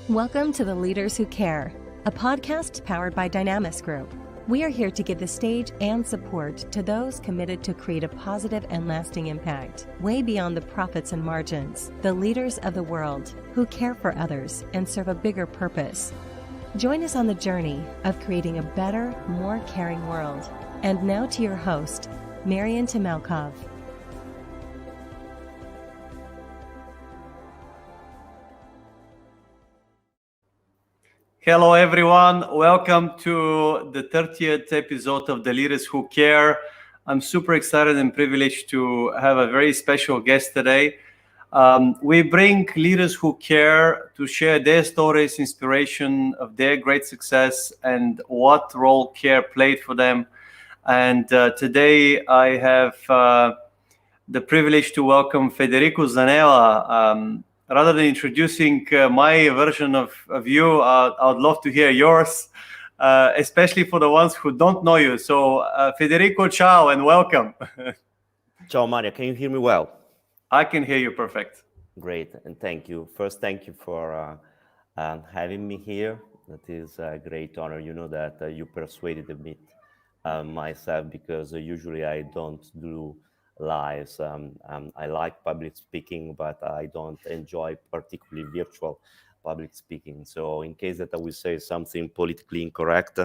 Welcome to The Leaders Who Care, a podcast powered by Dynamis Group. We are here to give the stage and support to those committed to create a positive and lasting impact, way beyond the profits and margins, the leaders of the world who care for others and serve a bigger purpose. Join us on the journey of creating a better, more caring world. And now to your host, Marian Temelkov. Hello, everyone. Welcome to the 30th episode of The Leaders Who Care. I'm super excited and privileged to have a very special guest today. We bring leaders who care to share their stories, inspiration of their great success, and what role care played for them. And today I have the privilege to welcome Federico Zanella. Rather than introducing my version of you, I would love to hear yours, especially for the ones who don't know you. So, Federico, ciao and welcome. Ciao, Maria. Can you hear me well? I can hear you perfect. Great, and thank you. First, thank you for having me here. That is a great honor. You know that you persuaded me myself because usually I don't do lives. I like public speaking, but I don't enjoy particularly virtual public speaking. So in case that I will say something politically incorrect,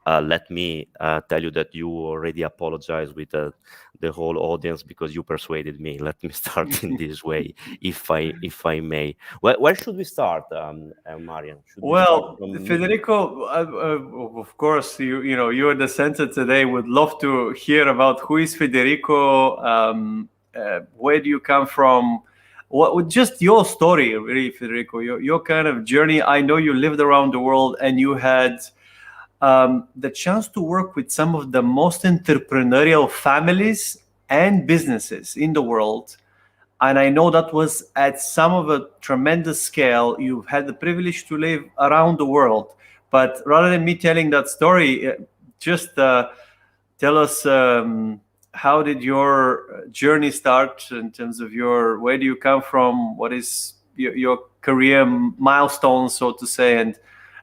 let me tell you that you already apologize with the whole audience because you persuaded me. Let me start in this way, if I may. Where should we start, Marian? Well, Federico, of course, you're the center today. Would love to hear about who is Federico. Where do you come from? What just your story, really, Federico? Your kind of journey. I know you lived around the world and you had the chance to work with some of the most entrepreneurial families and businesses in the world. And I know that was at some of a tremendous scale. You've had the privilege to live around the world. But rather than me telling that story, just tell us how did your journey start in terms of where do you come from? What is your career milestone, so to say,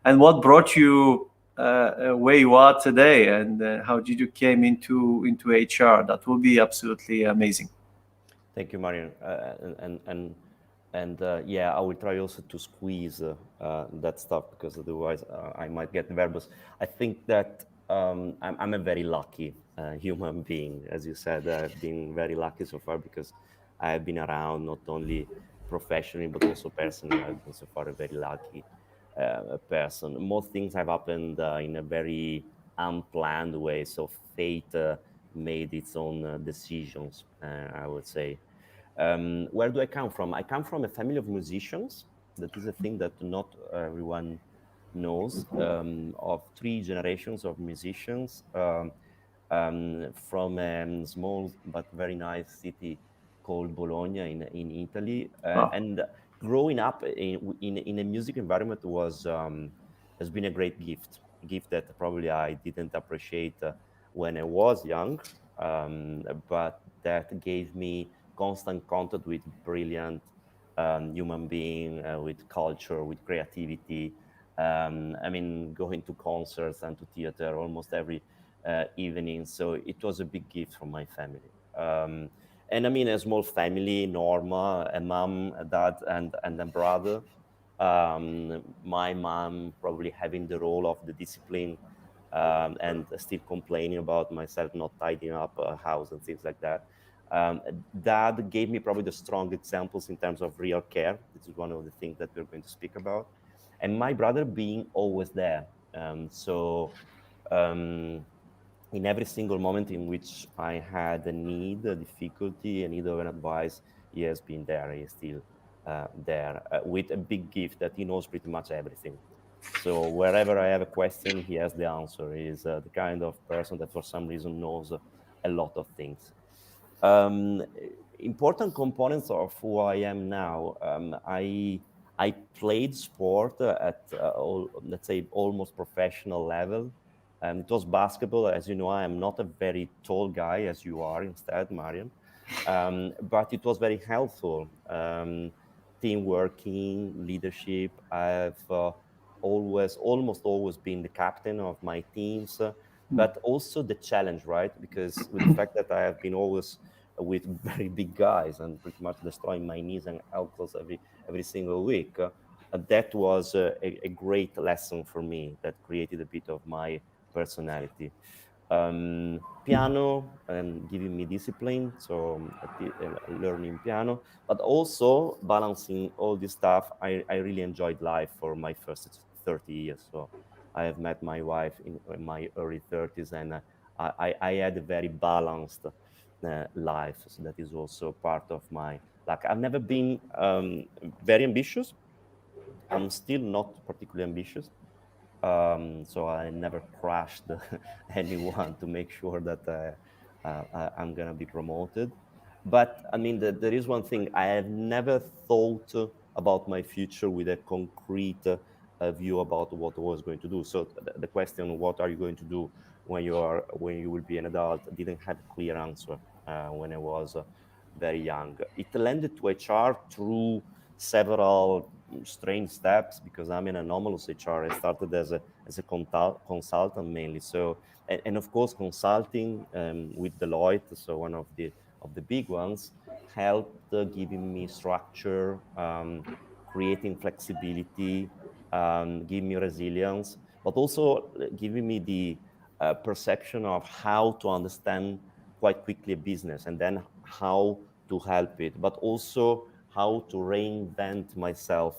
and what brought you where you are today, and how did you came into HR? That will be absolutely amazing. Thank you, Marian. Yeah, I will try also to squeeze that stuff because otherwise I might get nervous. I think that I'm a very lucky human being. As you said, I've been very lucky so far because I have been around not only professionally but also personally. I've been so far a very lucky person. Most things have happened in a very unplanned way. So fate made its own decisions, I would say. Where do I come from? I come from a family of musicians. That is a thing that not everyone knows. Of 3 generations of musicians from a small but very nice city called Bologna in Italy. And growing up in a music environment has been a great gift. A gift that probably I didn't appreciate when I was young, but that gave me constant contact with brilliant human being, with culture, with creativity. Going to concerts and to theater almost every evening. So it was a big gift from my family. A small family, Norma, a mom, a dad, and a brother. My mom probably having the role of the discipline and still complaining about myself not tidying up a house and things like that. Dad gave me probably the strong examples in terms of real care. This is one of the things that we're going to speak about. And my brother being always there. In every single moment in which I had a need, a difficulty, a need of an advice, he has been there. He is still there with a big gift that he knows pretty much everything. So wherever I have a question, he has the answer. He is the kind of person that for some reason knows a lot of things. Important components of who I am now. I played sport at, let's say, almost professional level. It was basketball. As you know, I am not a very tall guy, as you are instead, Marian. But it was very helpful. team working, leadership. I've almost always been the captain of my teams, but also the challenge, right? Because with the fact that I have been always with very big guys and pretty much destroying my knees and ankles every single week, that was a great lesson for me that created a bit of my personality. Piano giving me discipline, so learning piano, but also balancing all this stuff. I really enjoyed life for my first 30 years. So I have met my wife in my early 30s, and I had a very balanced life. So that is also part of my, like, I've never been very ambitious. I'm still not particularly ambitious. So I never crashed anyone to make sure that I'm gonna be promoted. But I mean, there is one thing: I have never thought about my future with a concrete view about what I was going to do. So the question, "What are you going to do when you will be an adult?" didn't have a clear answer when I was very young. It landed to HR through several strange steps because I'm an anomalous HR. I started as a consultant mainly. So and of course consulting with Deloitte, so one of the big ones, helped giving me structure, creating flexibility, giving me resilience, but also giving me the perception of how to understand quite quickly a business and then how to help it, but also how to reinvent myself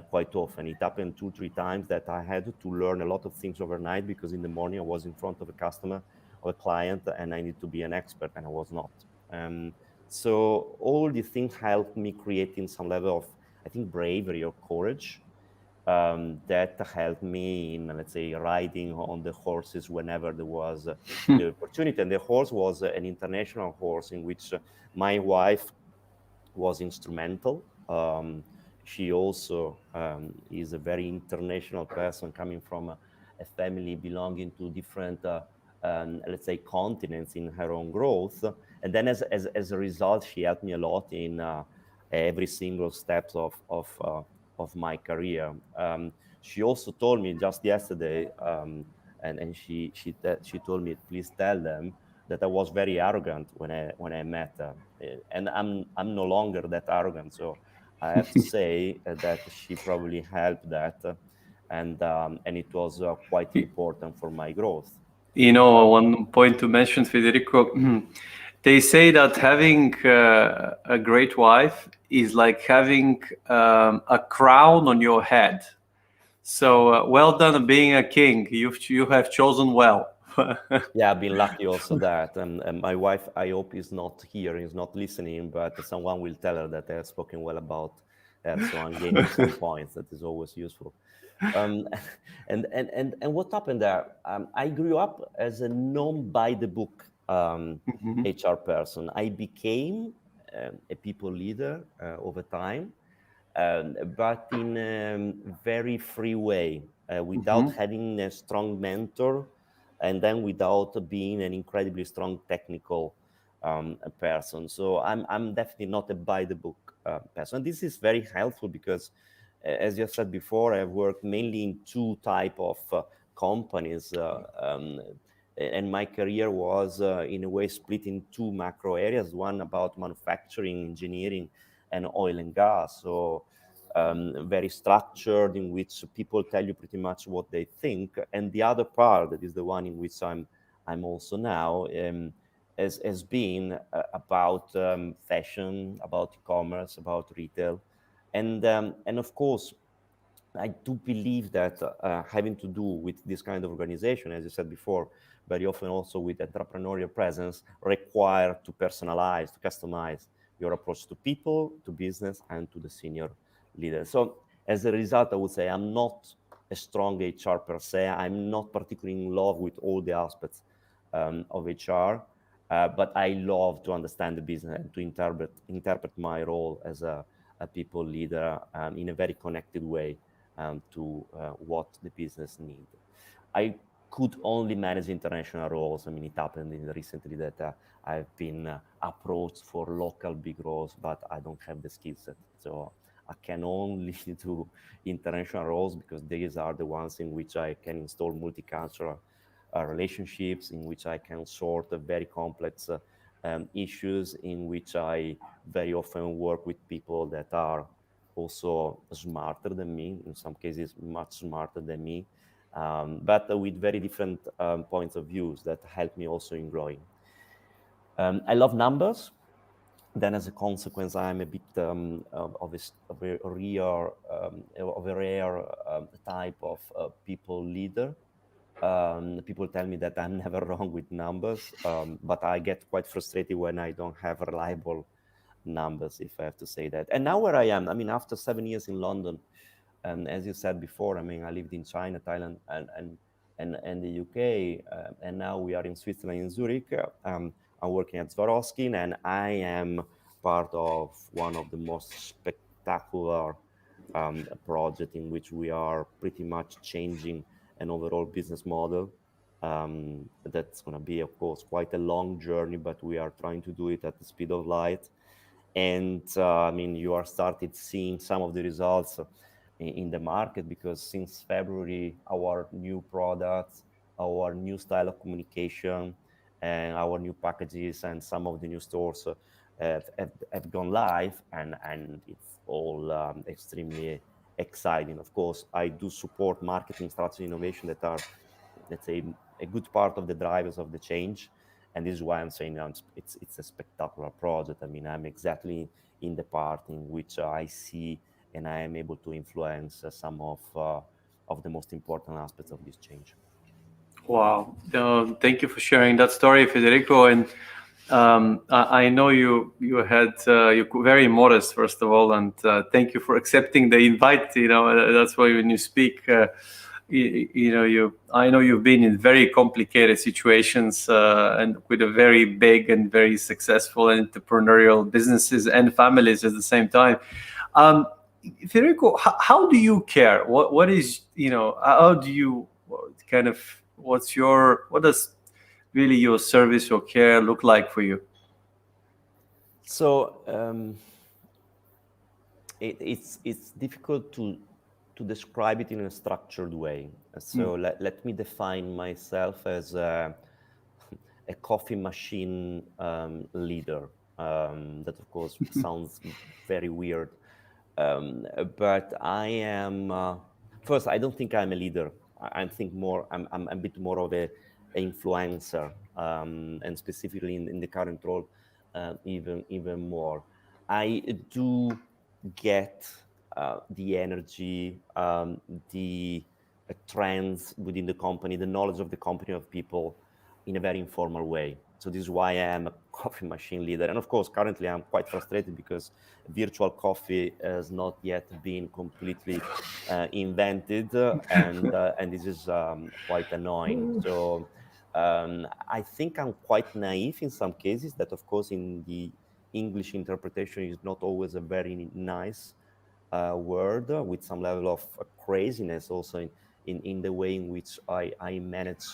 quite often. It happened 2, 3 times that I had to learn a lot of things overnight because in the morning I was in front of a customer or a client and I need to be an expert and I was not. So all these things helped me creating some level of, I think, bravery or courage that helped me in, let's say, riding on the horses whenever there was the opportunity. And the horse was an international horse in which my wife was instrumental. She also is a very international person coming from a family belonging to different, let's say, continents in her own growth. And then as a result, she helped me a lot in every single steps of my career. She also told me just yesterday, and she told me, please tell them that I was very arrogant when I met her, and I'm no longer that arrogant. So I have to say that she probably helped that, and it was quite important for my growth. One point to mention, Federico, they say that having a great wife is like having a crown on your head. So well done being a king. You have chosen well. Yeah, I've been lucky also that. And my wife, I hope, is not here, is not listening, but someone will tell her that I have spoken well about her. So I'm gaining some points. That is always useful. Um, and what happened there? I grew up as a non-by-the-book HR person. I became a people leader over time, but in a very free way, without having a strong mentor, and then without being an incredibly strong technical person. So I'm definitely not a by-the-book person. This is very helpful because, as you said before, I've worked mainly in two type of companies, and my career was in a way split in two macro areas. One about manufacturing, engineering, and oil and gas. So very structured, in which people tell you pretty much what they think. And the other part, that is the one in which I'm also now, has been about fashion, about e-commerce, about retail, and of course, I do believe that having to do with this kind of organization, as you said before, very often also with entrepreneurial presence, require to personalize, to customize your approach to people, to business, and to the senior leader. So as a result, I would say I'm not a strong HR per se. I'm not particularly in love with all the aspects of HR, but I love to understand the business and to interpret my role as a people leader in a very connected way to what the business need. I could only manage international roles. I mean, it happened recently that I've been approached for local big roles, but I don't have the skill set. So I can only do international roles because these are the ones in which I can install multicultural relationships, in which I can sort very complex issues, in which I very often work with people that are also smarter than me, in some cases much smarter than me, but with very different points of views that help me also in growing. I love numbers. Then, as a consequence, I'm a bit of a rare type of people leader. People tell me that I'm never wrong with numbers, but I get quite frustrated when I don't have reliable numbers, if I have to say that. And now where I am, I mean, after 7 years in London, and as you said before, I mean, I lived in China, Thailand, and the UK, and now we are in Switzerland, in Zurich. I'm working at Swarovski, and I am part of one of the most spectacular project in which we are pretty much changing an overall business model. That's going to be, of course, quite a long journey, but we are trying to do it at the speed of light. And I mean, you are started seeing some of the results in the market, because since February, our new products, our new style of communication, and our new packages and some of the new stores have gone live, and it's all extremely exciting. Of course, I do support marketing strategy innovation that are, let's say, a good part of the drivers of the change. And this is why I'm saying it's a spectacular project. I mean, I'm exactly in the part in which I see and I am able to influence some of the most important aspects of this change. Wow. Thank you for sharing that story, Federico. And I know you're very modest, first of all, and thank you for accepting the invite. That's why when you speak, I know you've been in very complicated situations and with a very big and very successful entrepreneurial businesses and families at the same time. Federico, how do you care? What is, how do you kind of, what does really your service or care look like for you? So it's difficult to describe it in a structured way. So let me define myself as a coffee machine leader. That, of course, sounds very weird. But I am, first, I don't think I'm a leader. I'm a bit more of an influencer, and specifically in the current role, even more. I do get the energy, the trends within the company, the knowledge of the company, of people, in a very informal way. So this is why I am a coffee machine leader. And of course, currently I'm quite frustrated because virtual coffee has not yet been completely invented, and this is quite annoying. So I think I'm quite naive in some cases, that of course in the English interpretation is not always a very nice word, with some level of craziness also in the way in which I manage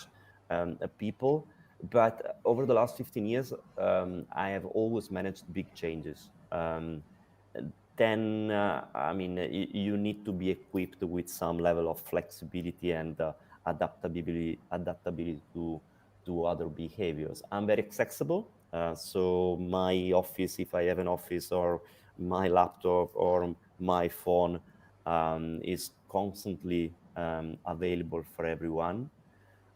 people. But over the last 15 years, I have always managed big changes. Then, I mean, you need to be equipped with some level of flexibility and adaptability to other behaviors. I'm very accessible. So my office, if I have an office, or my laptop or my phone, is constantly available for everyone.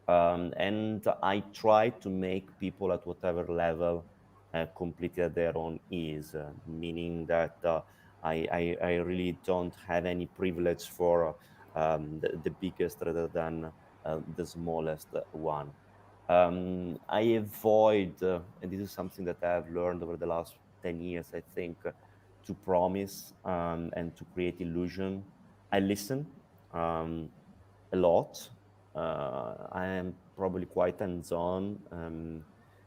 And I try to make people at whatever level completely at their own ease, meaning that I really don't have any privilege for the biggest rather than the smallest one. I avoid, and this is something that I have learned over the last 10 years, I think, to promise and to create illusion. I listen a lot. I am probably quite hands-on.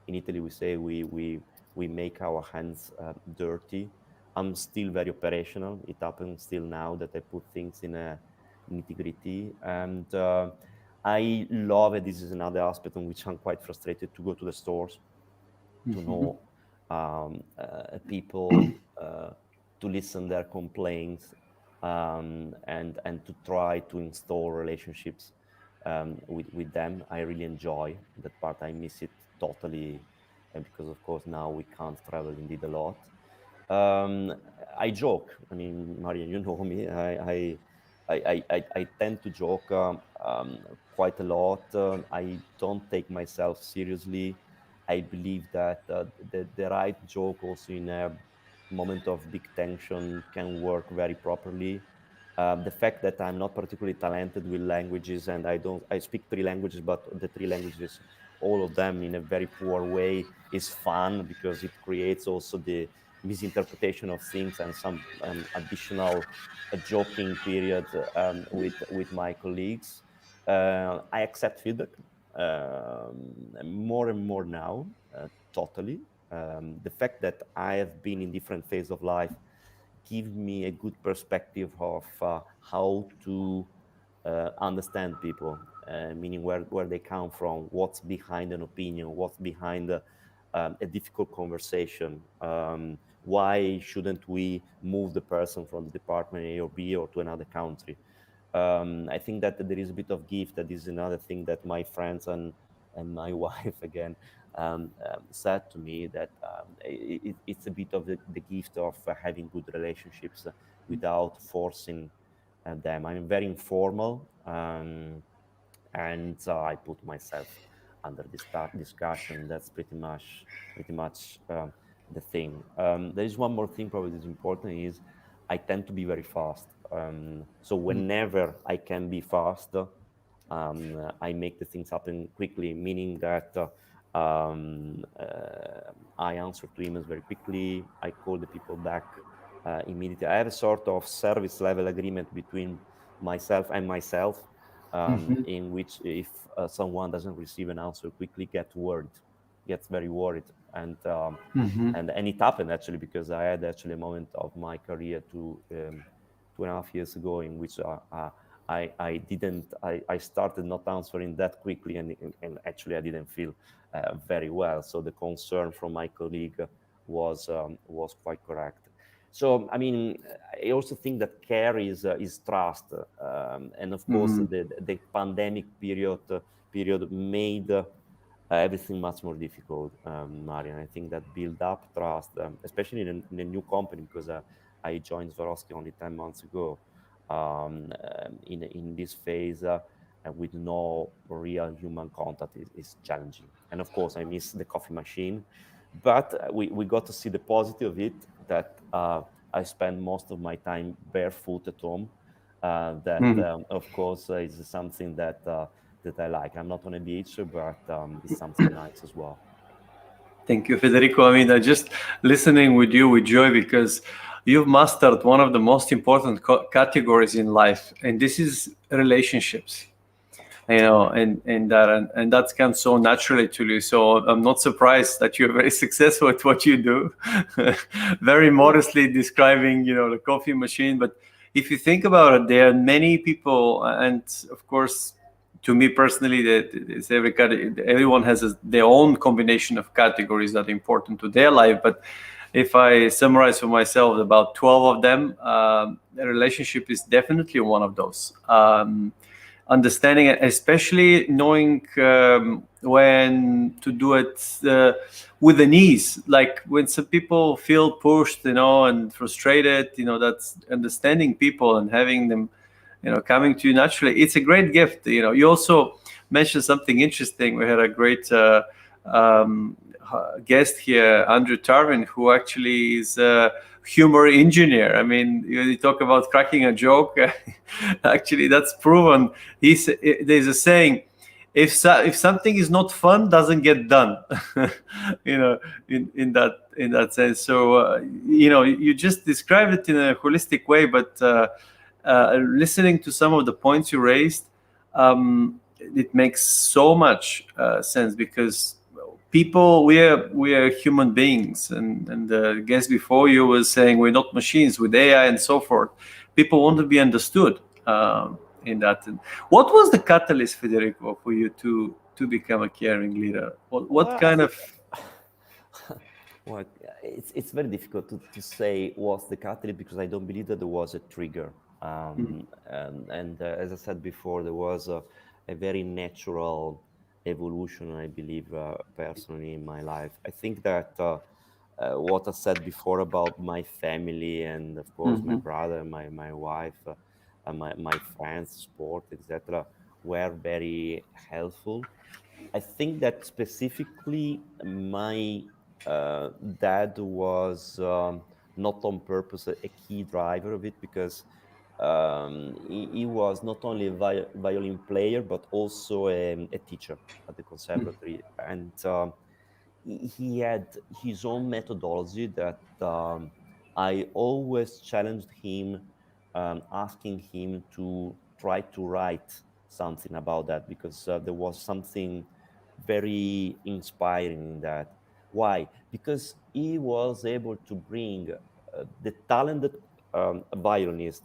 In Italy, we say we make our hands dirty. I'm still very operational. It happens still now that I put things in a nitty-gritty. And I love it. This is another aspect on which I'm quite frustrated, to go to the stores, to know people, to listen their complaints, and to try to install relationships with them. I really enjoy that part. I miss it totally, because of course now we can't travel indeed a lot. Um, I joke. I mean, Marian, you know me. I tend to joke quite a lot. I don't take myself seriously. I believe that the right joke also in a moment of big tension can work very properly. The fact that I'm not particularly talented with languages, and I speak three languages, but the three languages, all of them in a very poor way, is fun because it creates also the misinterpretation of things and some additional joking period with my colleagues. I accept feedback more and more now, totally. The fact that I have been in different phases of life give me a good perspective of how to understand people, meaning where they come from, what's behind an opinion, what's behind a difficult conversation. Why shouldn't we move the person from the department A or B or to another country? I think that there is a bit of gift. That is another thing that my friends and my wife again said to me, that it's a bit of the gift of having good relationships without forcing them. I'm very informal, and I put myself under the start discussion. That's pretty much the thing. There is one more thing probably that's important, is I tend to be very fast. So whenever I can be fast, I make the things happen quickly, meaning that I answer to emails very quickly. I call the people back immediately. I have a sort of service level agreement between myself and myself, in which if someone doesn't receive an answer quickly, gets very worried. And it happened actually, because I had actually a moment of my career 2.5 years ago in which I started not answering that quickly, and actually I didn't feel very well. So the concern from my colleague was quite correct. So I mean, I also think that care is trust, and of course the pandemic period made everything much more difficult, Marian. I think that build up trust, especially in a new company, because I joined Swarovski only 10 months ago. In this phase, with no real human contact, is challenging. And of course, I miss the coffee machine, but we got to see the positive of it, that I spend most of my time barefoot at home. That of course is something that I like. I'm not on a beach, but it's something nice as well. Thank you, Federico. I mean, I just listening with you with joy, because you've mastered one of the most important categories in life, and this is relationships. You know, and that comes so naturally to you. So I'm not surprised that you're very successful at what you do. Very modestly describing, the coffee machine. But if you think about it, there are many people, and of course, to me personally, that everyone has their own combination of categories that are important to their life. But if I summarize for myself, about 12 of them, a relationship is definitely one of those. Understanding it, especially knowing when to do it with an ease. Like when some people feel pushed, and frustrated, that's understanding people and having them, coming to you naturally. It's a great gift. You also mentioned something interesting. We had a great guest here, Andrew Tarvin, who actually is a humor engineer. I mean, you talk about cracking a joke. Actually, that's proven. There's a saying: if something is not fun, doesn't get done. In that sense. So you just described it in a holistic way, but listening to some of the points you raised, it makes so much sense, because people, we are human beings, and the guest before you was saying we're not machines with AI and so forth. People want to be understood in that. And what was the catalyst, Federico, for you to become a caring leader? What kind of? Well, it's very difficult to say what's the catalyst, because I don't believe that there was a trigger. And as I said before, there was a very natural evolution, I believe, personally in my life. I think that what I said before about my family and, of course, my brother, my wife, my friends, sport, etc., were very helpful. I think that specifically my dad was not on purpose a key driver of it, because he was not only a violin player but also a teacher at the conservatory, and he had his own methodology that I always challenged him, asking him to try to write something about that, because there was something very inspiring in that. Why? Because he was able to bring the talented violinist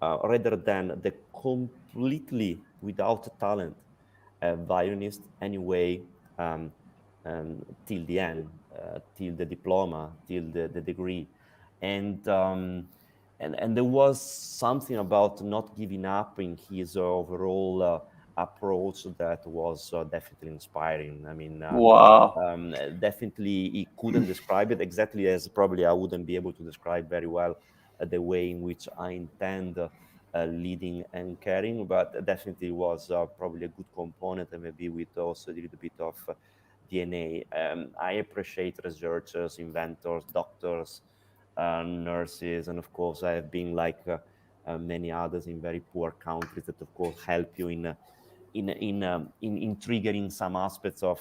rather than the completely without talent violinist anyway, um, till the end, till the diploma, till the degree. And, and there was something about not giving up in his overall approach that was definitely inspiring. I mean, Wow. definitely he couldn't describe it exactly, as probably I wouldn't be able to describe very well the way in which I intend leading and caring, but definitely was probably a good component, and maybe with also a little bit of DNA. I appreciate researchers, inventors, doctors, nurses, and of course I have been like many others in very poor countries that of course help you in triggering some aspects of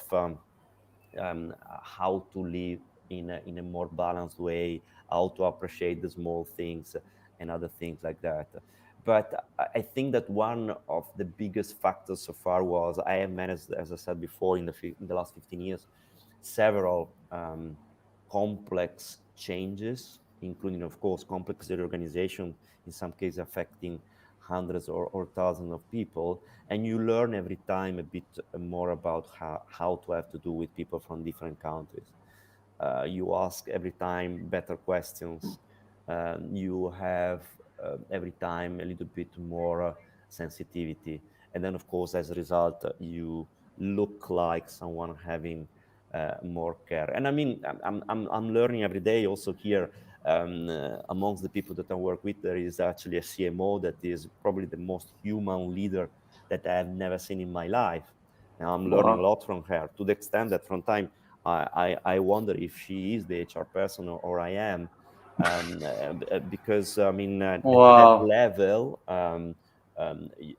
how to live in a more balanced way, how to appreciate the small things and other things like that. But I think that one of the biggest factors so far was I have managed, as I said before, in the last 15 years, several complex changes, including, of course, complex reorganization, in some cases affecting hundreds or thousands of people. And you learn every time a bit more about how to have to do with people from different countries. You ask every time better questions. You have every time a little bit more sensitivity. And then, of course, as a result, you look like someone having more care. And I mean, I'm learning every day also here. Amongst the people that I work with, there is actually a CMO that is probably the most human leader that I have never seen in my life. And I'm learning a Wow. lot from her, to the extent that from time I wonder if she is the HR person or I am, because I mean at that Wow. level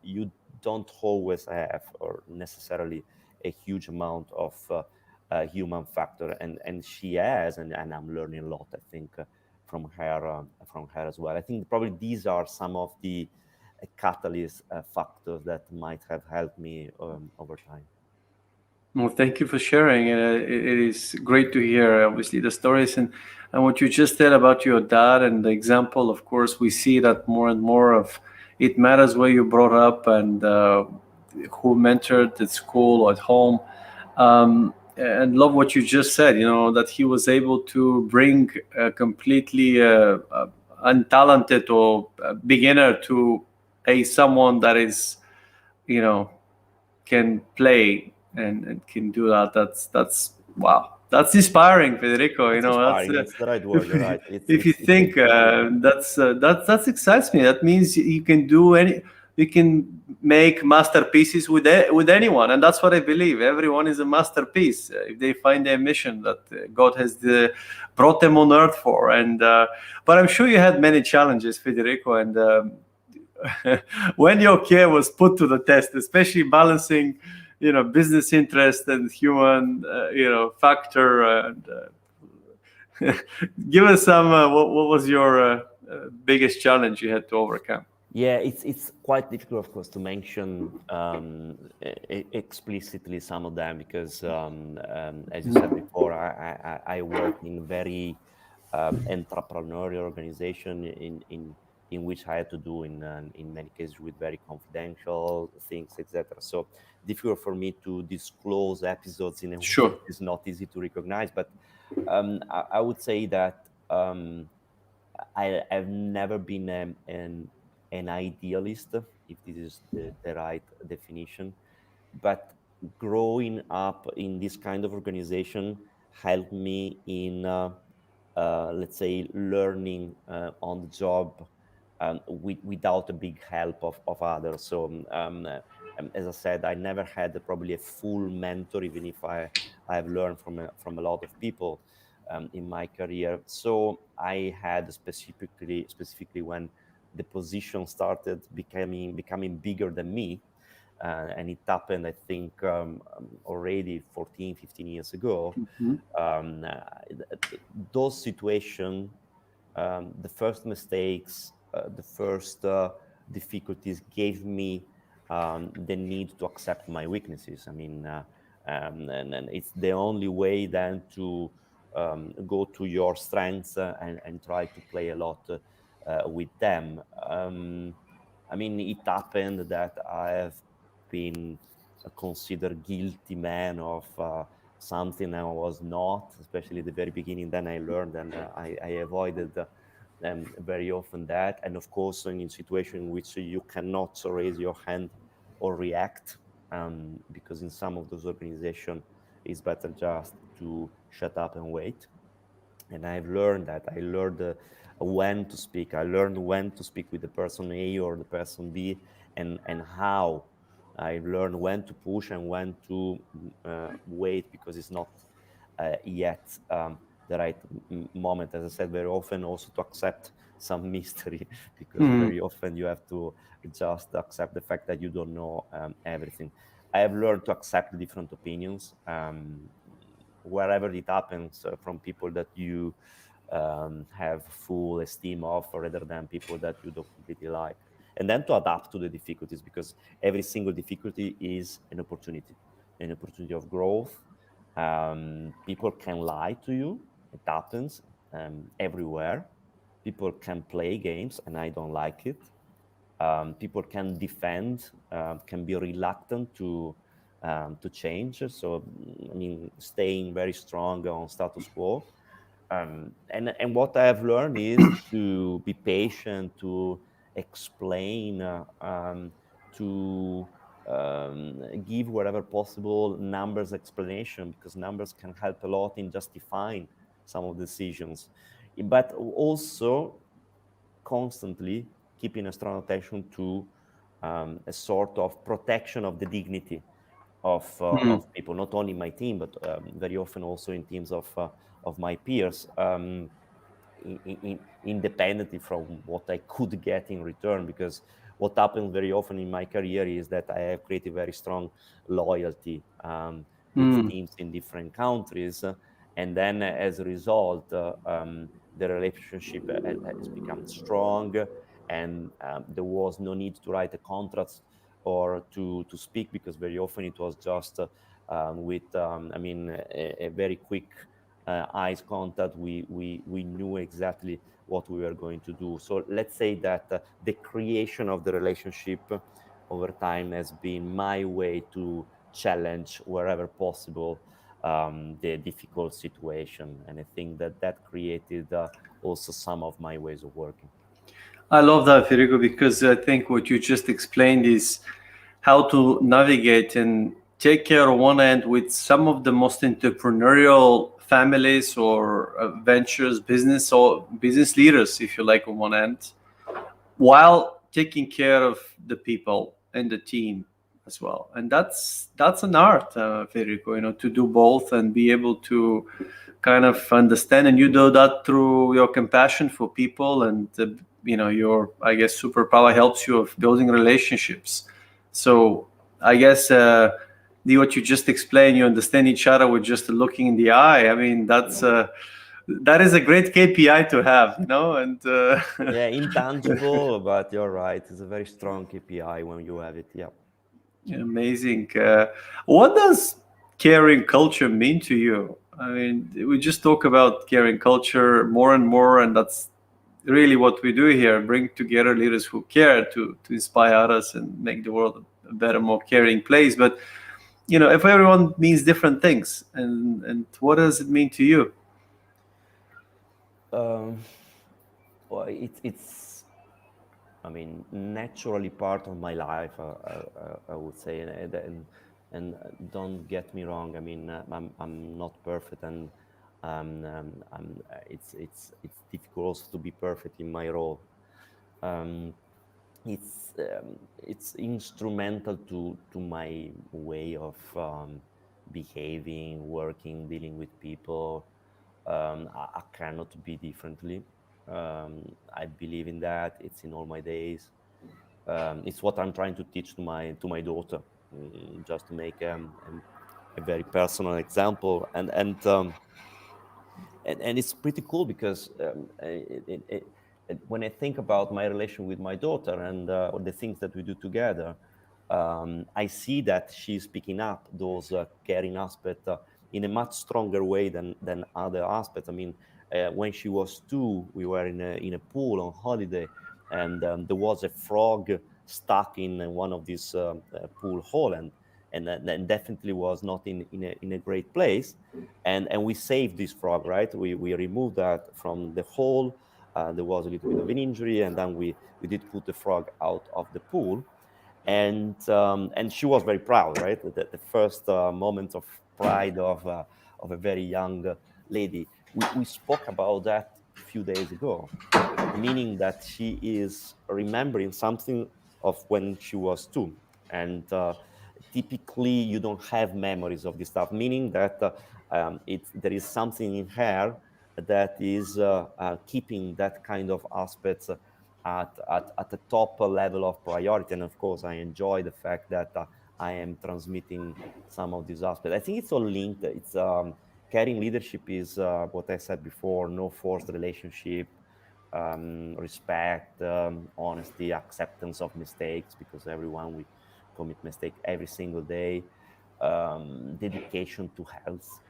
you don't always have or necessarily a huge amount of human factor, and she has, and I'm learning a lot, I think, from her as well. I think probably these are some of the catalyst factors that might have helped me over time. Well, thank you for sharing. It is great to hear, obviously, the stories and what you just said about your dad and the example. Of course, we see that more and more of it matters where you brought up and who mentored at school or at home. And love what you just said, that he was able to bring a completely untalented or beginner to someone that is, you know, can play and can do that. That's wow. That's inspiring, Federico. That's That's inspiring. It's the right word. You're right. if you It's a think that excites me. That means you can do you can make masterpieces with anyone, and that's what I believe. Everyone is a masterpiece if they find their mission that God has brought them on earth for. And but I'm sure you had many challenges, Federico, and when your care was put to the test, especially balancing, business interest and human, factor. And give us some. What was your biggest challenge you had to overcome? Yeah, it's quite difficult, of course, to mention explicitly some of them, because, as you said before, I work in very entrepreneurial organization in which I had to do in many cases with very confidential things, etc. So difficult for me to disclose episodes in a way Sure. that is not easy to recognize. But I would say that I've never been an idealist, if this is the right definition. But growing up in this kind of organization helped me in, let's say, learning on the job without a big help of others. So, as I said, I never had probably a full mentor, even if I've learned from a lot of people in my career. So I had specifically when the position started becoming bigger than me, and it happened, I think, already 14, 15 years ago. Those situations, the first mistakes, the first difficulties gave me the need to accept my weaknesses. I mean, and it's the only way then to go to your strengths and try to play a lot with them. I mean, it happened that I have been considered guilty man of something I was not, especially at the very beginning. Then I learned, and I avoided very often that. And of course, in a situation in which you cannot raise your hand or react, because in some of those organizations, it's better just to shut up and wait. And I've learned that. I learned when to speak. I learned when to speak with the person A or the person B, and how. I learned when to push and when to wait, because it's not yet the right moment. As I said, very often also to accept some mystery, because very often you have to just accept the fact that you don't know everything. I have learned to accept different opinions wherever it happens, from people that you have full esteem of, rather than people that you don't completely like. And then to adapt to the difficulties, because every single difficulty is an opportunity of growth. People can lie to you. It happens everywhere. People can play games, and I don't like it. People can defend, can be reluctant to change. So, I mean, staying very strong on status quo. And what I have learned is to be patient, to explain, to give wherever possible numbers explanation, because numbers can help a lot in justifying some of the decisions, but also constantly keeping a strong attention to a sort of protection of the dignity of people, not only my team, but very often also in teams of my peers, independently from what I could get in return. Because what happens very often in my career is that I have created very strong loyalty with teams in different countries, and then as a result, the relationship has become strong, and there was no need to write a contract or to speak, because very often it was just with a very quick eyes contact. We knew exactly what we were going to do. So let's say that the creation of the relationship over time has been my way to challenge wherever possible the difficult situation, and I think that created also some of my ways of working. I love that, Federico, because I think what you just explained is how to navigate and take care on one end with some of the most entrepreneurial families or ventures, business leaders, if you like, on one end, while taking care of the people and the team as well. And that's an art, Federico, to do both and be able to kind of understand. And you do that through your compassion for people, and your, I guess, superpower helps you of building relationships. So I guess what you just explained, you understand each other with just looking in the eye. I mean, that is a great KPI to have, and yeah, intangible, but you're right. It's a very strong KPI when you have it. Yeah. Amazing. What does caring culture mean to you? I mean, we just talk about caring culture more and more, and that's really what we do here: bring together leaders who care to inspire others and make the world a better, more caring place. But if everyone means different things, and what does it mean to you? Well, it's I mean, naturally part of my life, I would say, and don't get me wrong. I mean, I'm not perfect, and it's difficult also to be perfect in my role. Um, it's instrumental to my way of behaving, working, dealing with people. I cannot be differently. I believe in that. It's in all my days. It's what I'm trying to teach to my daughter, just to make a very personal example, and it's pretty cool because when I think about my relation with my daughter and the things that we do together, I see that she's picking up those caring aspects in a much stronger way than other aspects. I mean, when she was 2, we were in a pool on holiday, and there was a frog stuck in one of these pool hole, and definitely was not in a great place, and we saved this frog, right? We removed that from the hole. There was a little bit of an injury, and then we did put the frog out of the pool, and she was very proud, right? The first moment of pride of a very young lady. We spoke about that a few days ago, meaning that she is remembering something of when she was 2, and typically you don't have memories of this stuff, meaning that there is something in her that is keeping that kind of aspects at the top level of priority. And of course, I enjoy the fact that I am transmitting some of these aspects. I think it's all linked. It's caring leadership is what I said before: no forced relationship, respect, honesty, acceptance of mistakes, because everyone we commit mistake every single day. Dedication to health,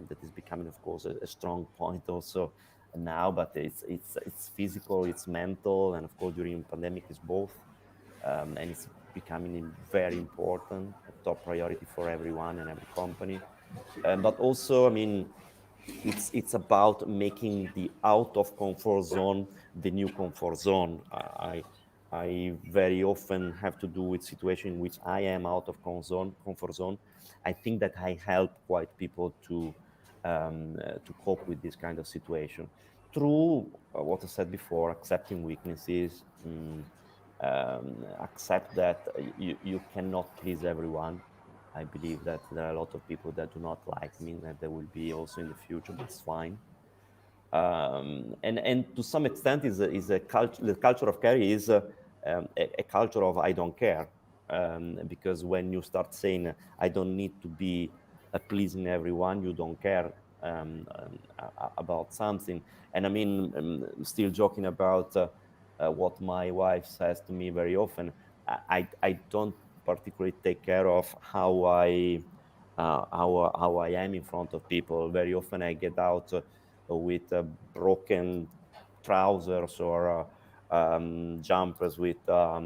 that is becoming, of course, a strong point also now, but it's physical, it's mental, and of course during pandemic is both, and it's becoming very important, a top priority for everyone and every company. But also, I mean, it's about making the out of comfort zone the new comfort zone. I very often have to do with situation in which I am out of comfort zone. I think that I help quite people to cope with this kind of situation through what I said before: accepting weaknesses, accept that you cannot please everyone. I believe that there are a lot of people that do not like me, and there will be also in the future, but it's fine. And to some extent, is a culture. The culture of care is a culture of I don't care, because when you start saying I don't need to be pleasing everyone, you don't care about something. And I mean, still joking about what my wife says to me very often. I don't particularly take care of how I am in front of people. Very often I get out with broken trousers or jumpers with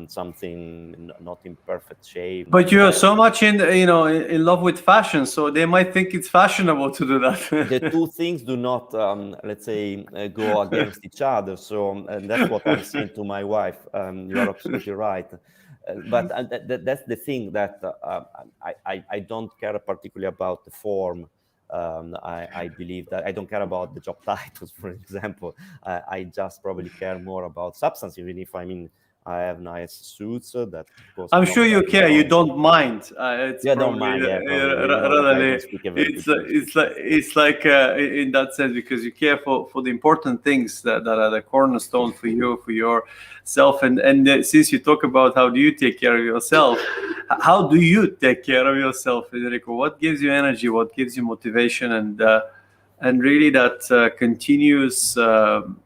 something not in perfect shape. But you're so much in love with fashion, so they might think it's fashionable to do The that. two things do not, let's say, go against each other. So, and that's what I'm saying to my wife. You are absolutely right. But that's the thing, that I don't care particularly about the form. I believe that I don't care about the job titles, for example. I just probably care more about substance, even if I mean I have nice suits that, of course, I'm I'm not sure you wearing care. You now. don't mind. It's Yeah, don't probably mind. Yeah, probably. You know that I rather don't speak a very good English. it's like in that sense, because you care for the important things that are the cornerstone for you, for yourself. And since you talk about how do you take care of yourself, how do you take care of yourself, Federico? What gives you energy? What gives you motivation? And really that continuous um,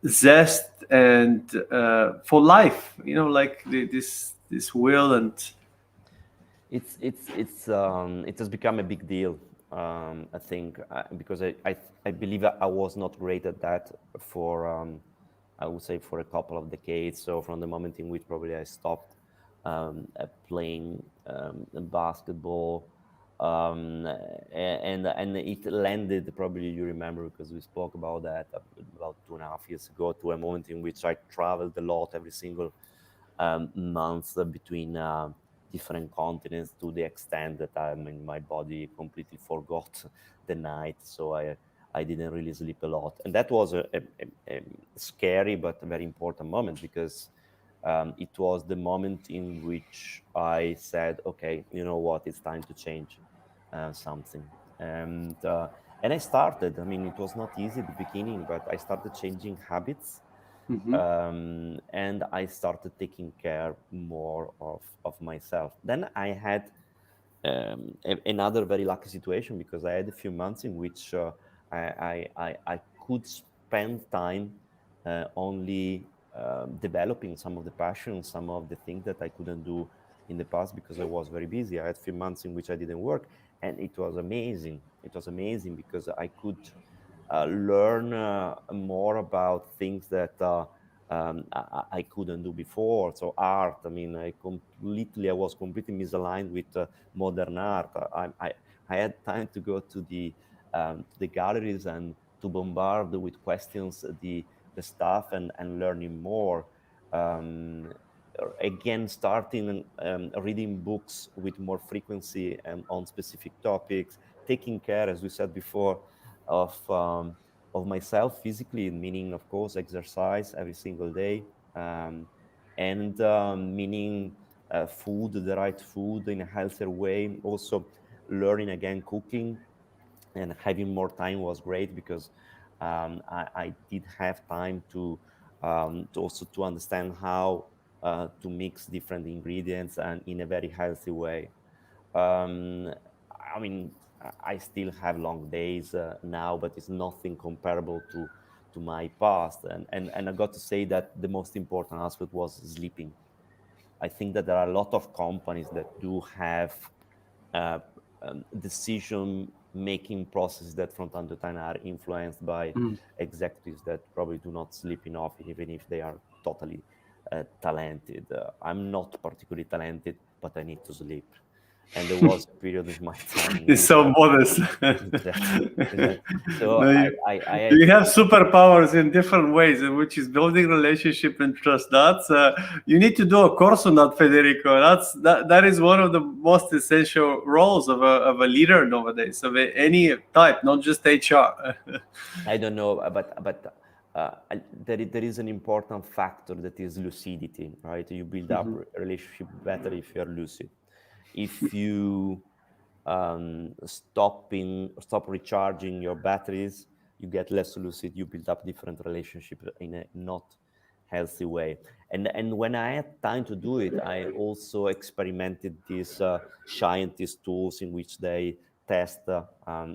zest and for life, like this will and It has become a big deal. I think because I believe I was not great at that for I would say for a couple of decades. So from the moment in which probably I stopped playing basketball, And it landed, probably you remember because we spoke about that about 2.5 years ago, to a moment in which I traveled a lot every single month between different continents, to the extent that my body completely forgot the night, so I didn't really sleep a lot. And that was a scary but very important moment, because it was the moment in which I said, okay, you know what, it's time to change something. And I started, I mean, it was not easy at the beginning, but I started changing habits. And I started taking care more of myself. Then I had another very lucky situation, because I had a few months in which I could spend time only developing some of the passions, some of the things that I couldn't do in the past because I was very busy. I had a few months in which I didn't work, and it was amazing. It was amazing because I could learn more about things that I couldn't do before. So art, I mean, I was completely misaligned with modern art. I had time to go to the galleries and to bombard with questions the staff, and learning more. Again, starting reading books with more frequency and on specific topics, taking care, as we said before, of myself physically, meaning, of course, exercise every single day, and meaning food, the right food in a healthier way. Also, learning again cooking and having more time was great, because I did have time to also to understand how to mix different ingredients and in a very healthy way. Um, I mean, I still have long days now, but it's nothing comparable to my past. And I got to say that the most important aspect was sleeping. I think that there are a lot of companies that do have uh, decision-making processes that from time to time are influenced by executives that probably do not sleep enough, even if they are totally talented. I'm not particularly talented, but I need to sleep. And there was a period in my time in It's which so modest. exactly, exactly. So No, I had you have superpowers in different ways, which is building relationship and trust. That's you need to do a course on that, Federico. That is one of the most essential roles of a leader nowadays, of any type, not just HR. I don't know, but there is an important factor that is lucidity, right? You build up a relationship better if you're lucid. If you stop recharging your batteries, you get less lucid. You build up different relationships in a not healthy way. And when I had time to do it, I also experimented these scientist tools in which they test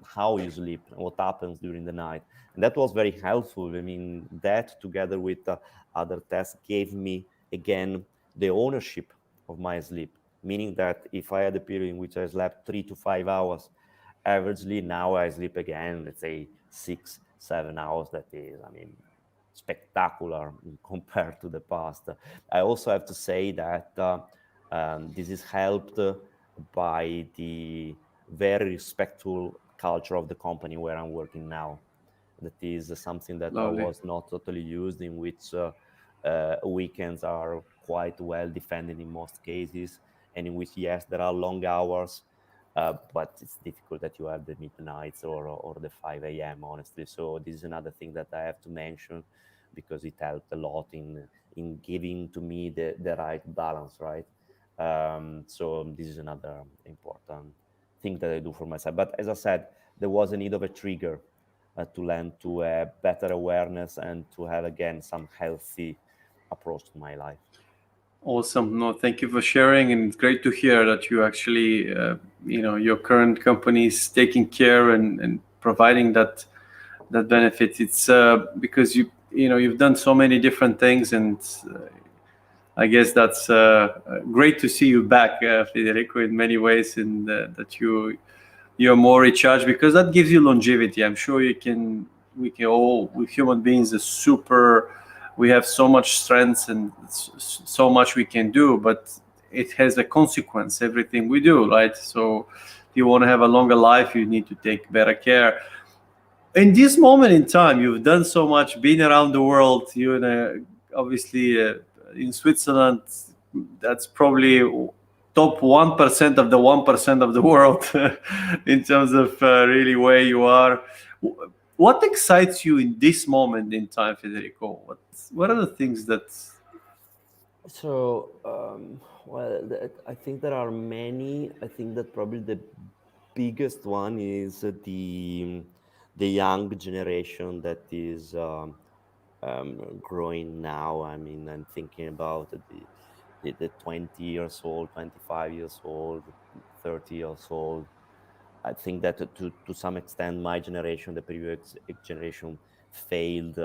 how you sleep, what happens during the night, and that was very helpful. I mean, that together with other tests gave me again the ownership of my sleep, meaning that if I had a period in which I slept 3 to 5 hours averagely, now I sleep again, let's say 6-7 hours. That is, I mean, spectacular compared to the past. I also have to say that this is helped by the very respectful culture of the company where I'm working now. That is something that Lovely. was not totally used, in which weekends are quite well defended in most cases, and in which, yes, there are long hours, but it's difficult that you have the midnights or the 5 a.m., honestly. So this is another thing that I have to mention, because it helped a lot in giving to me the right balance, right? So this is another important thing that I do for myself. But as I said, there was a need of a trigger to land to a better awareness and to have again some healthy approach to my life. Awesome. No, thank you for sharing, and it's great to hear that you actually, your current company is taking care and providing that benefit. It's because you've done so many different things, and I guess that's great to see you back, Federico, in many ways, and that you're more recharged, because that gives you longevity. I'm sure we can all, with human beings, we have so much strength and so much we can do, but it has a consequence, everything we do, right? So you want to have a longer life, you need to take better care. In this moment in time, you've done so much, been around the world. You're obviously in Switzerland. That's probably top 1% of the 1% of the world in terms of really where you are. What excites you in this moment in time, Federico? What are the things that... So, I think there are many. I think that probably the biggest one is the young generation that is growing now. I mean, I'm thinking about the 20 years old, 25 years old, 30 years old. I think that to some extent, my generation, the previous generation, failed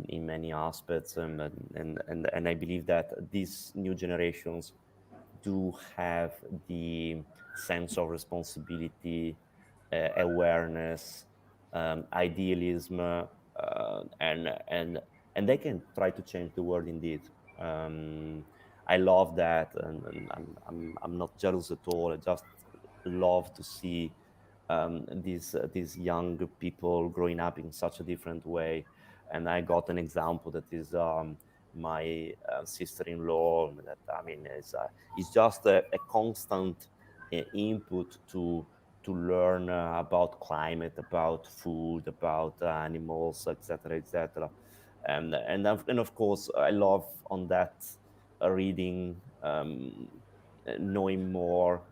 in many aspects, and I believe that these new generations do have the sense of responsibility, awareness, idealism, and they can try to change the world indeed. I love that, and I'm not jealous at all. I just love to see these young people growing up in such a different way. And I got an example that is my sister-in-law. That, I mean, it's just a constant input to learn about climate, about food, about animals, etc., etc. And of course, I love on that reading, knowing more.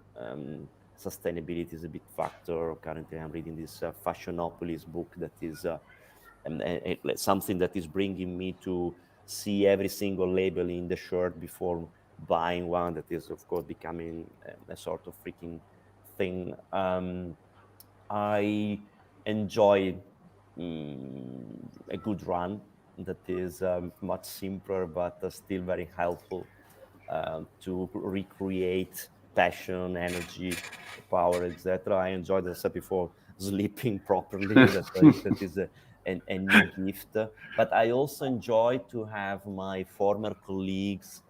Sustainability is a big factor. Currently, I'm reading this Fashionopolis book that is something that is bringing me to see every single label in the shirt before buying one. That is, of course, becoming a sort of freaking thing. I enjoy a good run that is much simpler but still very helpful to recreate passion, energy, power, etc. I enjoyed, as I said before, sleeping properly. That is a new gift. But I also enjoy to have my former colleagues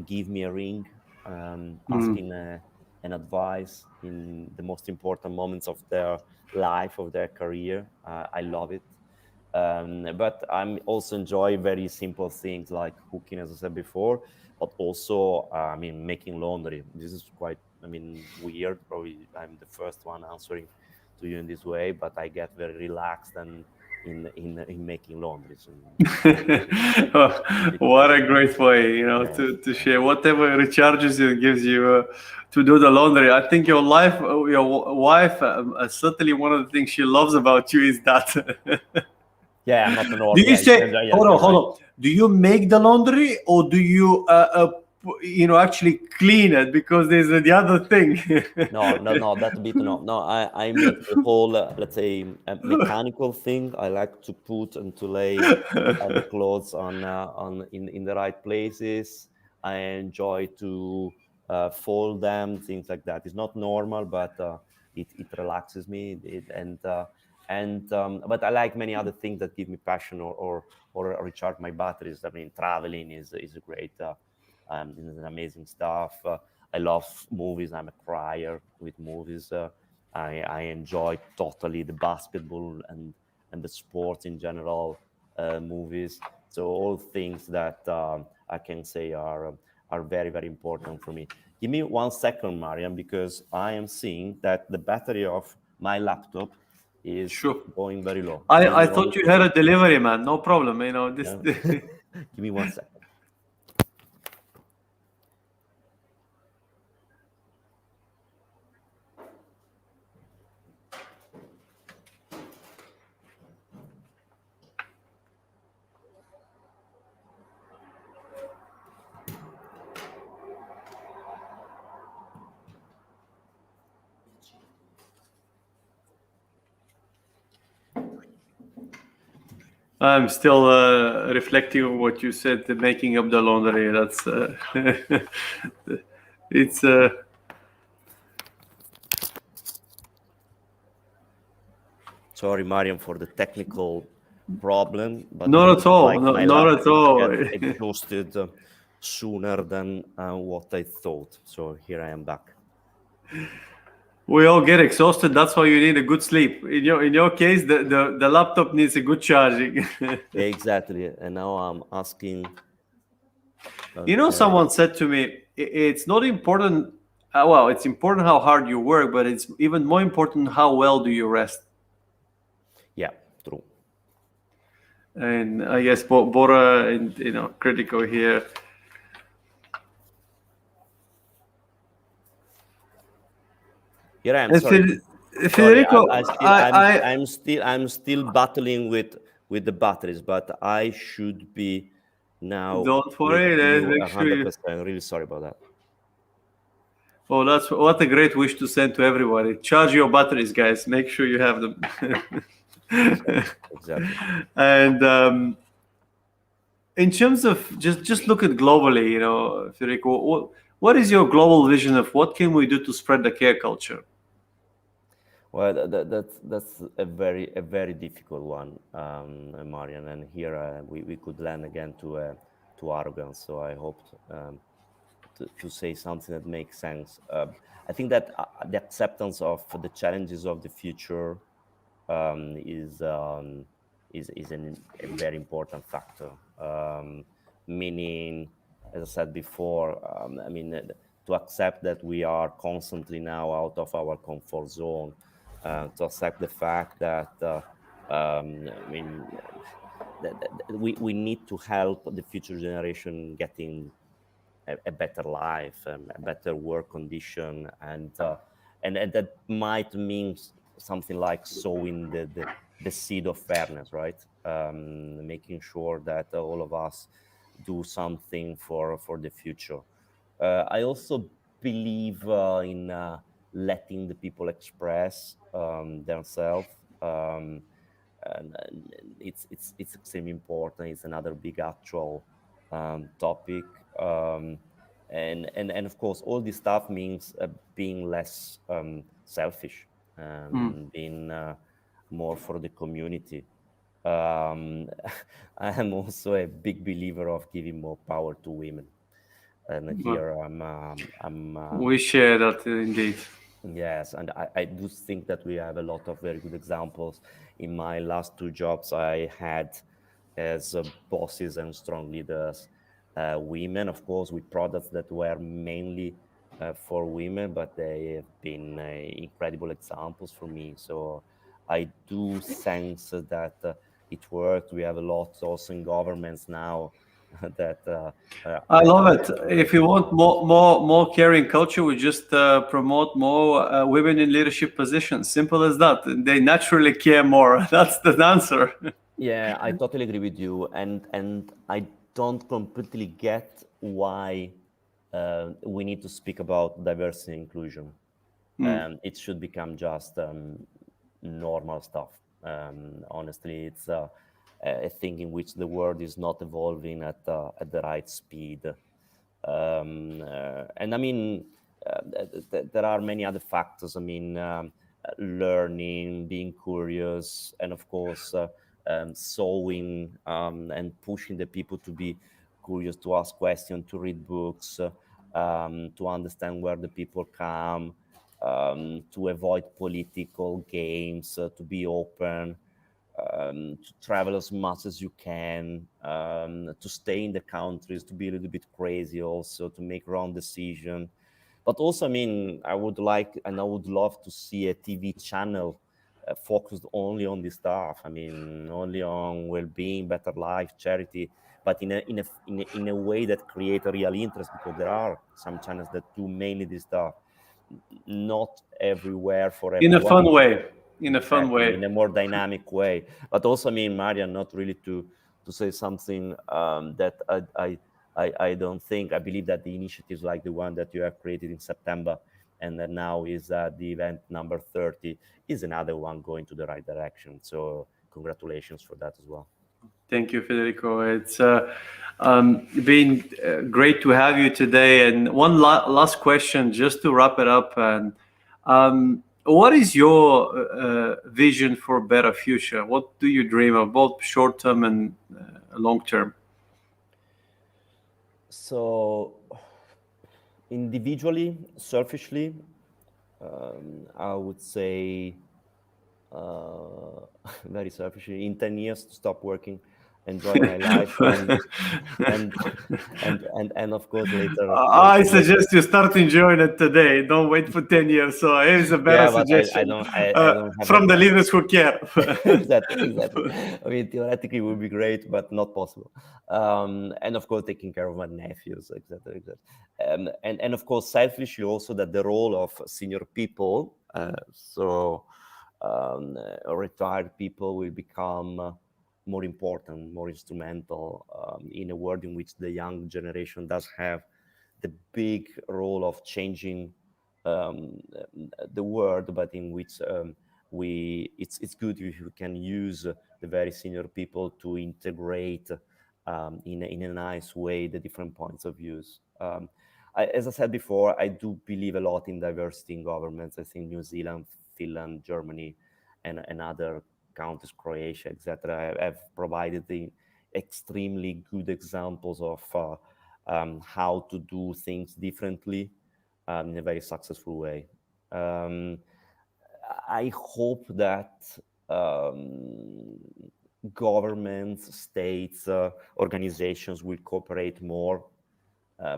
give me a ring, asking an advice in the most important moments of their life, of their career. I love it. But I'm also enjoy very simple things like cooking, as I said before, but also, I mean, making laundry. This is quite, I mean, weird. Probably I'm the first one answering to you in this way, but I get very relaxed and in making laundry. So, what a great way, you know, to share whatever recharges you, gives you to do the laundry. I think your wife, certainly one of the things she loves about you is that. Yeah, I'm not an order. Do you say, hold on. Do you make the laundry or do you, actually clean it? Because there's the other thing. No, that bit no. No, I make the whole, let's say, mechanical thing. I like to put and to lay the clothes in the right places. I enjoy to fold them, things like that. It's not normal, but it relaxes me. But I like many other things that give me passion or recharge my batteries. I mean, traveling is a great, is an amazing stuff. I love movies. I'm a crier with movies. I enjoy totally the basketball and the sports in general, movies. So all things that I can say are very, very important for me. Give me 1 second, Marian, because I am seeing that the battery of my laptop is going very low. I thought you had a delivery, man. No problem. You know this. Yeah. Give me 1 second. I'm still reflecting on what you said, the making up the laundry. That's it's Sorry, Marian, for the technical problem, but not at all. like not at all. Get exhausted sooner than what I thought. So here I am back. We all get exhausted. That's why you need a good sleep. In your case, the laptop needs a good charging. Exactly. And now I'm asking. Someone said to me, it's not important. Well, it's important how hard you work, but it's even more important how well do you rest. Yeah, true. And I guess Bora, critical here. Yeah, I'm sorry. Federico, I'm still battling with the batteries, but I should be now. Don't worry. Make sure 100%. Really sorry about that. Oh, that's what a great wish to send to everybody. Charge your batteries, guys. Make sure you have them. Exactly. And in terms of just look at globally, Federico, what is your global vision of what can we do to spread the care culture? Well, that's a very difficult one, Marian. And here we could land again to arrogance. So I hoped to say something that makes sense. I think that the acceptance of the challenges of the future is a very important factor. Meaning, as I said before, to accept that we are constantly now out of our comfort zone, to accept the fact that we need to help the future generation getting a better life, a better work condition, and that might mean something like sowing the seed of fairness, right? Making sure that all of us do something for the future. I also believe in letting the people express themselves. And it's extremely important. It's another big actual topic. And of course, all this stuff means being less selfish, being more for the community. I am also a big believer of giving more power to women, and here we share that indeed. Yes, and I do think that we have a lot of very good examples. In my last two jobs, I had as bosses and strong leaders, women, of course, with products that were mainly for women, but they have been incredible examples for me. So I do sense that it worked. We have a lot also in governments now that I love it. If you want more caring culture, we just promote more women in leadership positions. Simple as that. They naturally care more. That's the answer. Yeah, I totally agree with you, and I don't completely get why we need to speak about diversity and inclusion. It should become just normal stuff. Honestly, it's a thing in which the world is not evolving at the right speed. And I mean, there are many other factors. I mean, learning, being curious, and of course, sowing and pushing the people to be curious, to ask questions, to read books, to understand where the people come, to avoid political games, to be open, to travel as much as you can, to stay in the countries, to be a little bit crazy also, to make wrong decisions. But also, I mean, I would like and I would love to see a TV channel focused only on this stuff. I mean, only on well-being, better life, charity, but in a way that create a real interest, because there are some channels that do mainly this stuff, not everywhere for everyone. In a fun way. In a fun way. In a more dynamic way. But also, I mean, Marian, not really to say something that I don't think. I believe that the initiatives like the one that you have created in September, and that now is the event number 30, is another one going to the right direction. So congratulations for that as well. Thank you, Federico. It's been great to have you today. And one last question, just to wrap it up. And what is your vision for a better future? What do you dream of, both short-term and long-term? So individually, selfishly, I would say very selfishly, in 10 years to stop working, enjoy my life, and of course later. I suggest you start enjoying it today. Don't wait for 10 years. So here's a better suggestion I don't have from the leaders who care. exactly. I mean, theoretically it would be great, but not possible. And of course, taking care of my nephews, etc. And of course, selfishly also that the role of senior people, retired people, will become more important, more instrumental in a world in which the young generation does have the big role of changing the world, but in which it's good if you can use the very senior people to integrate in a nice way the different points of views. As I said before, I do believe a lot in diversity in governments. I think New Zealand, Finland, Germany, and other countries, Croatia, etc., have provided the extremely good examples of how to do things differently in a very successful way. I hope that governments, states, organizations will cooperate more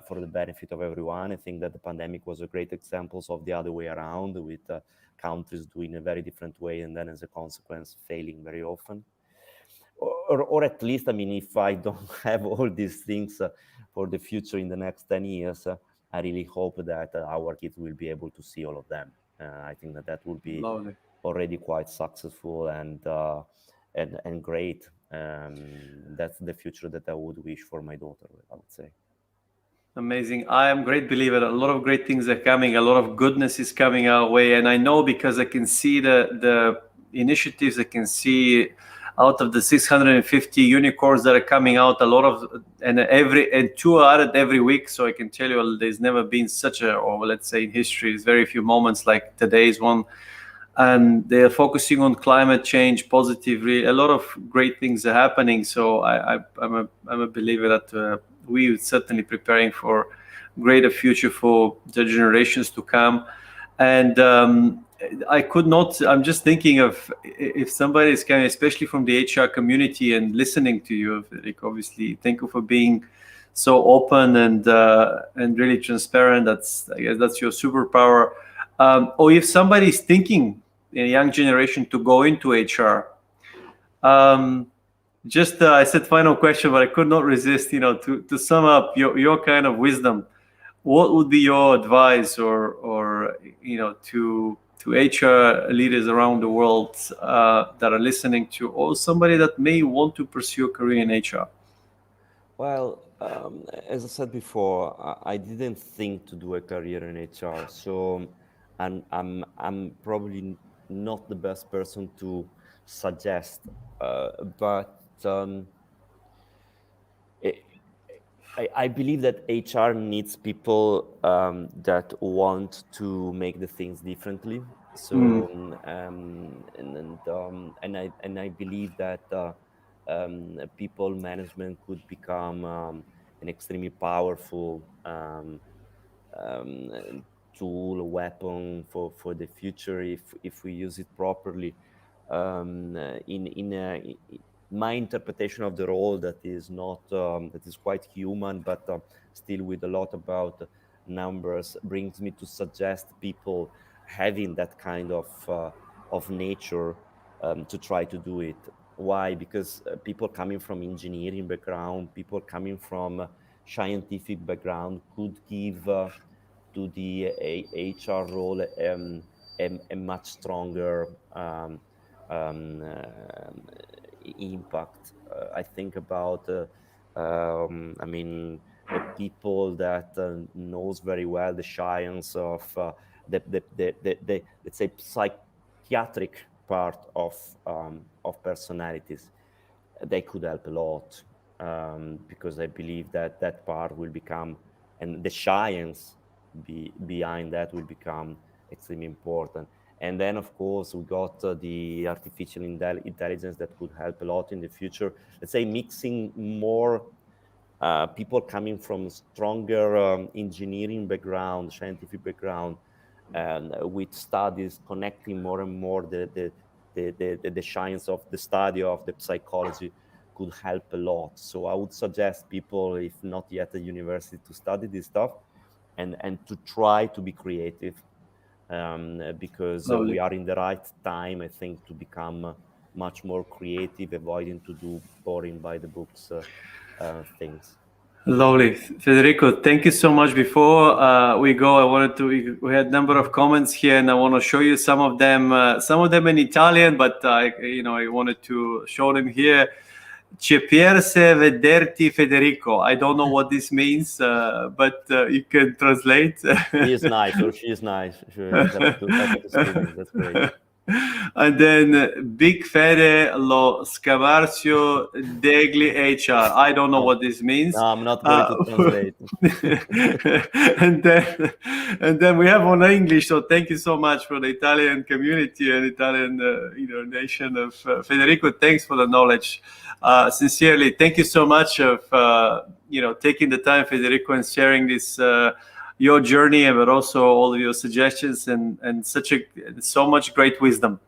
for the benefit of everyone. I think that the pandemic was a great example of the other way around, with countries doing a very different way and then as a consequence failing very often. Or at least, I mean, if I don't have all these things for the future in the next 10 years, I really hope that our kids will be able to see all of them. I think that would be already quite successful and great. That's the future that I would wish for my daughter, I would say. Amazing. I am a great believer. A lot of great things are coming. A lot of goodness is coming our way. And I know because I can see the initiatives, I can see out of the 650 unicorns that are coming out, a lot of, and 2 are added every week. So I can tell you there's never been such a, or let's say in history, there's very few moments like today's one. And they're focusing on climate change positively. A lot of great things are happening. So I'm a believer that we are certainly preparing for greater future for the generations to come. And I'm just thinking of if somebody is coming, especially from the HR community and listening to you, Federico, obviously, thank you for being so open and really transparent. I guess that's your superpower. Or if somebody is thinking, a young generation, to go into HR, I said final question, but I could not resist, to sum up your kind of wisdom, what would be your advice or to HR leaders around the world that are listening to, or somebody that may want to pursue a career in HR? Well, as I said before, I didn't think to do a career in HR, so I'm probably not the best person to suggest, but I believe that HR needs people that want to make the things differently. So, and I believe that people management could become an extremely powerful tool, a weapon for the future if we use it properly. In my interpretation of the role, that is not that is quite human, but still with a lot about numbers, brings me to suggest people having that kind of nature to try to do it. Why? Because people coming from engineering background, people coming from scientific background could give to the HR role a much stronger impact. I think about, I mean, people that knows very well the science of the let's say psychiatric part of personalities. They could help a lot because I believe that part will become, and the science behind that will become extremely important. And then, of course, we got the artificial intelligence that could help a lot in the future. Let's say mixing more people coming from stronger engineering background, scientific background, and with studies connecting more and more the science of the study of the psychology could help a lot. So I would suggest people, if not yet at university, to study this stuff and to try to be creative, because we are in the right time, I think, to become much more creative, avoiding to do boring by the books things. Lovely. Federico, thank you so much. Before we go, we had a number of comments here, and I want to show you some of them in Italian, but I wanted to show them here. Ci piace vederti, Federico. I don't know what this means, but you can translate. He is nice, or she is nice. That's great. And then Big Fede lo scavarcio degli HR. I don't know what this means. No, I'm not going to translate. and then we have on English. So thank you so much for the Italian community and Italian nation of Federico. Thanks for the knowledge. Sincerely, thank you so much of taking the time, Federico, and sharing this. Your journey, but also all of your suggestions and so much great wisdom.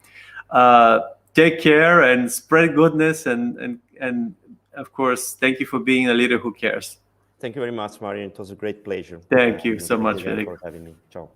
Take care and spread goodness, and of course, thank you for being a leader who cares. Thank you very much, Marian. It was a great pleasure. Thank you so much, Federico. For having me. Ciao.